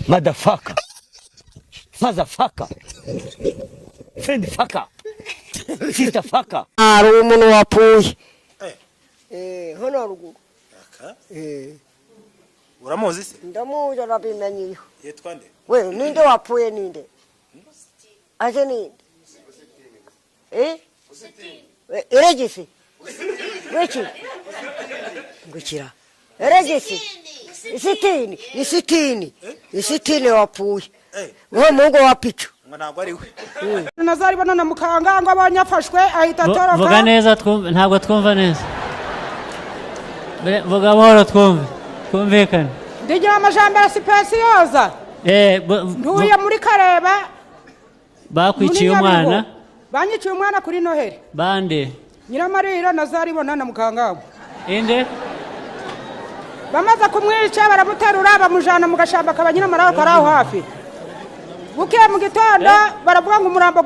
Motherfucker. Motherfucker. Friend fucker. Sister fucker. Harumuntu wapfuye. Hano ruguru. Uramuzi se? Ndamuzi arabimenyeho. Yitwa nde? We ninde wapfuye ninde? Aje ninde? Eregisi. Weki. Ngukira. Eregisi. Isitini wapfuye. Uwo Mungu wapicu. Ntabwo ari we. Nazari bana mukanga ngo abanyafashwe ahita toroka. Vuga neza ntabwo twumva neza. Vuga buhoro twumvikane. Ndigira amajambo ya sipesiyoza. Ntuye muri Kareba. Bakwiciye umwana. Banyiciye umwana kuri Noheli. Bande. Nyiramarira Nazari bona na mukanga. Inde? Bamaze kumwica baramuterura bamujana mu gashamba kabanyina marako araho hafi. Buke mu gitondo baravuga ngo umurambo